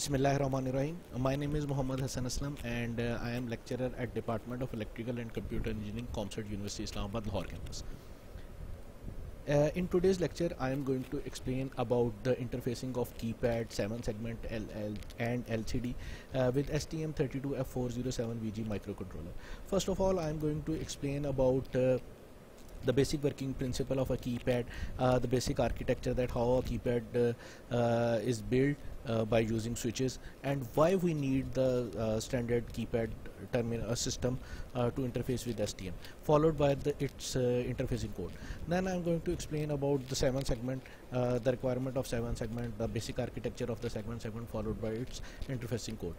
Bismillahirrahmanirrahim. My name is Muhammad Hassan Aslam and I am lecturer at Department of Electrical and Computer Engineering, ComStat University, Islamabad, Lahore campus. In today's lecture, I am going to explain about the interfacing of keypad, 7-segment and LCD with STM32F407VG microcontroller. First of all, I am going to explain about the basic working principle of a keypad, the basic architecture, that how a keypad is built by using switches, and why we need the standard keypad terminal system to interface with STM, followed by its interfacing code. Then I'm going to explain about the 7-segment, the requirement of 7-segment, the basic architecture of the 7-segment, followed by its interfacing code.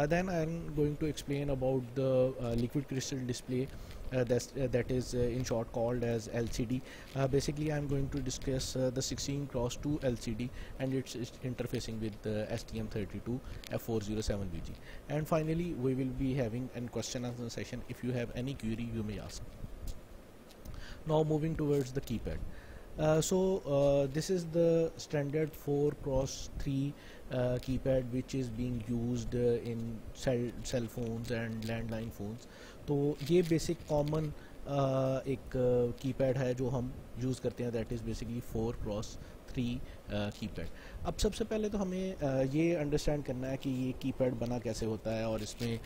Then I'm going to explain about the liquid crystal display, that is in short called as LCD. Basically I'm going to discuss the 16x2 LCD and its interfacing with the STM32F407VG, and finally we will be having a question answer session. If you have any query, you may ask. Now moving towards the keypad. This is the standard 4x3 keypad which is being used in cell phones and landline phones. तो ये basic common एक keypad है जो हम use करते हैं, that is basically 4x3 keypad. अब सबसे पहले तो हमें ये अंडरस्टैंड करना है कि ये कीपैड बना कैसे होता है और इसमें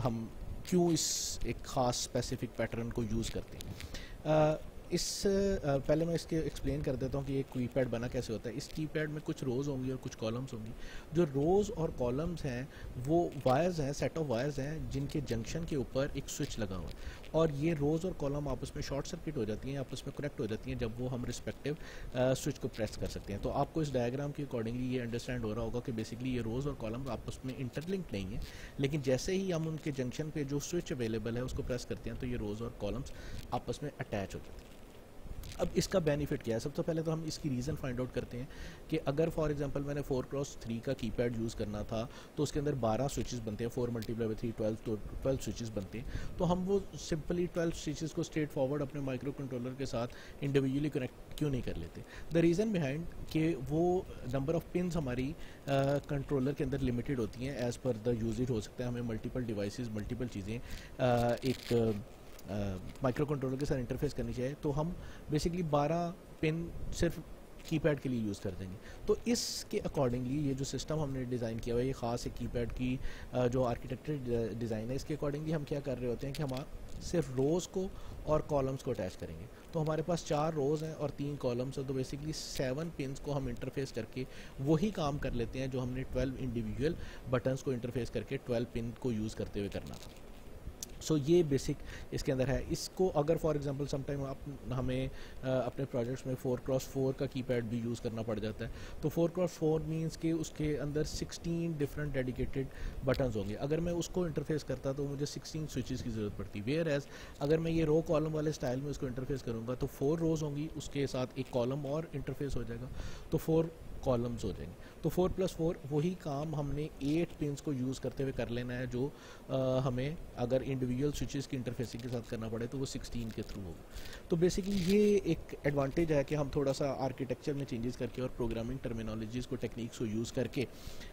हम क्यों इस एक ख़ास स्पेसिफिक पैटर्न को यूज़ करते हैं. पहले मैं इसके एक्सप्लेन कर देता हूँ कि ये कीपैड बना कैसे होता है. इस कीपैड में कुछ रोज़ होंगी और कुछ कॉलम्स होंगी. जो रोज़ और कॉलम्स हैं वो वायर्स हैं, सेट ऑफ वायर्स हैं जिनके जंक्शन के ऊपर एक स्विच लगा हुआ है, और ये रोज़ और कॉलम आपस में शॉर्ट सर्किट हो जाती हैं, आपस में कनेक्ट हो जाती हैं जब वो हम रिस्पेक्टिव स्विच को प्रेस कर सकते हैं. तो आपको इस डायग्राम के अकॉर्डिंगली ये अंडरस्टैंड हो रहा होगा कि बेसिकली ये रोज़ और कॉलम आपस में इंटरलिंक नहीं है, लेकिन जैसे ही हम उनके जंक्शन पे जो स्विच अवेलेबल है उसको प्रेस करते हैं तो ये रोज़ और कॉलम्स आपस में अटैच हो जाते हैं. अब इसका बेनिफिट क्या है? सबसे पहले तो हम इसकी रीज़न फाइंड आउट करते हैं कि अगर फॉर एग्जांपल मैंने 4x3 का कीपैड यूज़ करना था तो उसके अंदर 12 स्विचेस बनते हैं, 4 × 3 12, तो 12 स्विचेस बनते हैं. तो हम वो सिंपली 12 स्विचेस को स्ट्रेट फॉरवर्ड अपने माइक्रो कंट्रोलर के साथ इंडिविजुअली कनेक्ट क्यों नहीं कर लेते? द रीज़न बिहाइंड कि वो नंबर ऑफ पिन्स हमारी कंट्रोलर के अंदर लिमिटेड होती हैं. एज़ पर द यूजेज हो सकता है हमें मल्टीपल डिवाइसेस, मल्टीपल चीज़ें एक माइक्रो कंट्रोलर के साथ इंटरफेस करनी चाहिए, तो हम बेसिकली 12 पिन सिर्फ कीपैड के लिए यूज़ कर देंगे. तो इसके अकॉर्डिंगली ये जो सिस्टम हमने डिज़ाइन किया हुआ है, ये ख़ास है कीपैड की जो आर्किटेक्चर डिज़ाइन है, इसके अकॉर्डिंगली हम क्या कर रहे होते हैं कि हम सिर्फ रोज़ को और कॉलम्स को अटैच करेंगे. तो हमारे पास 4 रोज़ हैं और 3 कॉलम्स हैं, तो बेसिकली 7 पिन्स को हम इंटरफेस करके वही काम कर लेते हैं जो हमने 12 इंडिविजुअल बटन्स को इंटरफेस करके 12 पिन को यूज़ करते हुए करना था. सो ये बेसिक इसके अंदर है. इसको अगर फॉर एग्जांपल समटाइम हमें अपने प्रोजेक्ट्स में 4x4 का कीपैड भी यूज़ करना पड़ जाता है, तो 4x4 मींस कि उसके अंदर 16 डिफरेंट डेडिकेटेड बटन्स होंगे. अगर मैं उसको इंटरफेस करता तो मुझे 16 स्विचेस की ज़रूरत पड़ती. वेयर एज अगर मैं ये रो कॉलम वाले स्टाइल में उसको इंटरफेस करूँगा तो 4 रोज़ होंगी, उसके साथ एक कॉलम और इंटरफेस हो जाएगा, तो 4 कॉलम्स हो जाएंगे. तो 4+4 वही काम हमने 8 पिन्स को यूज़ करते हुए कर लेना है, जो हमें अगर इंडिविजुअल स्विचेस की इंटरफेसिंग के साथ करना पड़े तो वो 16 के थ्रू होगा. तो बेसिकली ये एक एडवांटेज है कि हम थोड़ा सा आर्किटेक्चर में चेंजेस करके और प्रोग्रामिंग टर्मिनोलॉजीज़ को, टेक्निक्स को यूज़ करके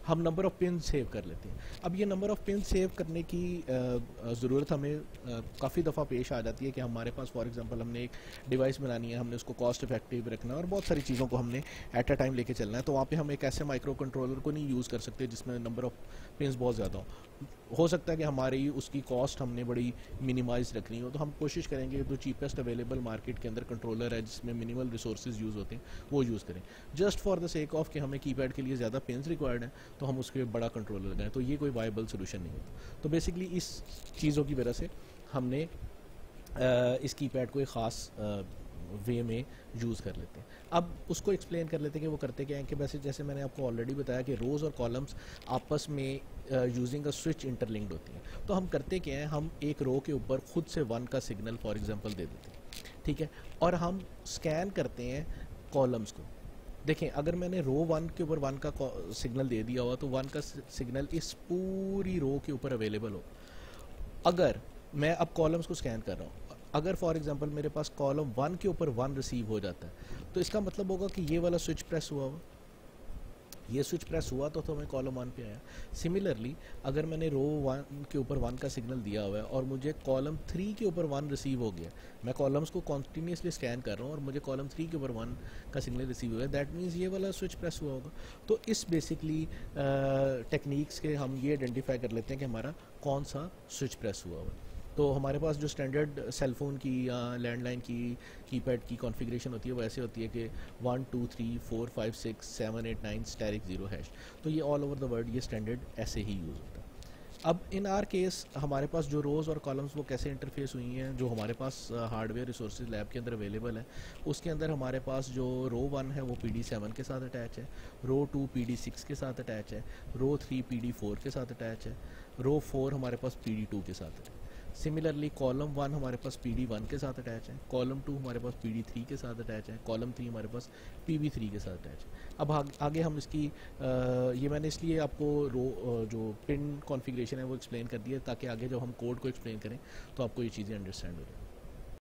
हम नंबर ऑफ़ पिन सेव कर लेते हैं. अब ये नंबर ऑफ़ पिन सेव करने की ज़रूरत हमें काफ़ी दफ़ा पेश आ जाती है कि हमारे पास फॉर एग्जांपल हमने एक डिवाइस बनानी है, हमने उसको कॉस्ट इफेक्टिव रखना है और बहुत सारी चीज़ों को हमने एट अ टाइम लेके चलना है. तो वहाँ पे हम एक ऐसे माइक्रो कंट्रोलर को नहीं यूज़ कर सकते जिसमें नंबर ऑफ़ पिन्स बहुत ज़्यादा हो सकता है कि हमारी उसकी कॉस्ट हमने बड़ी मिनिमाइज रखनी हो, तो हम कोशिश करेंगे जो चीपेस्ट अवेलेबल मार्केट के अंदर कंट्रोलर है जिसमें मिनिमल रिसोर्सेज यूज़ होते हैं वो यूज़ करें, just for the sake of कि हमें कीपैड के लिए ज़्यादा पिन्स रिक्वायर्ड हैं तो हम उसके बड़ा कंट्रोलर लगाएं. तो ये कोई वायबल सोल्यूशन नहीं होता. तो बेसिकली इस चीज़ों की वजह से हमने इस कीपैड को एक ख़ास वे में यूज़ कर लेते हैं. अब उसको एक्सप्लेन कर लेते हैं कि वो करते क्या हैं. कि वैसे जैसे मैंने आपको ऑलरेडी बताया कि रोज़ और कॉलम्स आपस में यूजिंग अ स्विच इंटरलिंक्ड होती हैं. तो हम करते क्या हैं, हम एक रो के ऊपर खुद से 1 का सिग्नल फॉर एग्जांपल दे देते हैं, ठीक है, और हम स्कैन करते हैं कॉलम्स को. देखें, अगर मैंने रो 1 के ऊपर 1 का सिग्नल दे दिया हुआ तो 1 का सिग्नल इस पूरी रो के ऊपर अवेलेबल हो. अगर मैं अब कॉलम्स को स्कैन कर रहा हूँ, अगर फॉर एग्जांपल मेरे पास कॉलम 1 के ऊपर 1 रिसीव हो जाता है तो इसका मतलब होगा कि ये वाला स्विच प्रेस हुआ हुआ, ये स्विच प्रेस हुआ तो हमें कॉलम 1 पे आया। सिमिलरली अगर मैंने रो 1 के ऊपर 1 का सिग्नल दिया हुआ है और मुझे कॉलम 3 के ऊपर 1 रिसीव हो गया, मैं कॉलम्स को कॉन्टीन्यूसली स्कैन कर रहा हूँ और मुझे कॉलम 3 के ऊपर 1 का सिग्नल रिसीव हुआ है, दैट मीन्स ये वाला स्विच प्रेस हुआ होगा। तो इस बेसिकली टेक्निक्स के हम ये आइडेंटिफाई कर लेते हैं कि हमारा कौन सा स्विच प्रेस हुआ हुआ। तो हमारे पास जो स्टैंडर्ड सेलफोन की या लैंडलाइन की कीपैड की कॉन्फ़िगरेशन होती है वो ऐसे होती है कि 1 2 3 4 5 6 7 8 9 स्टैरिक 0 हैश। तो ये ऑल ओवर द वर्ल्ड ये स्टैंडर्ड ऐसे ही यूज़ होता है। अब इन आर केस हमारे पास जो रोज़ और कॉलम्स वो कैसे इंटरफेस हुई हैं, जो हमारे पास हार्डवेयर रिसोर्सेज लैब के अंदर अवेलेबल है, उसके अंदर हमारे पास जो रो 1 है वो PD7 के साथ अटैच है, रो 2 PD6 के साथ अटैच है, रो 3 PD4 के साथ अटैच है, रो 4 हमारे पास PD2 के साथ है। सिमिलरली कॉलम 1 हमारे पास PD1 के साथ अटैच है, कॉलम 2 हमारे पास PD3 के साथ अटैच है, कॉलम 3 हमारे पास PB3 के साथ अटैच है। अब आगे हम इसकी ये मैंने इसलिए आपको जो पिन कॉन्फ़िगरेशन है वो एक्सप्लेन कर दिया ताकि आगे जब हम कोड को एक्सप्लेन करें तो आपको ये चीज़ें अंडरस्टैंड हो जाए।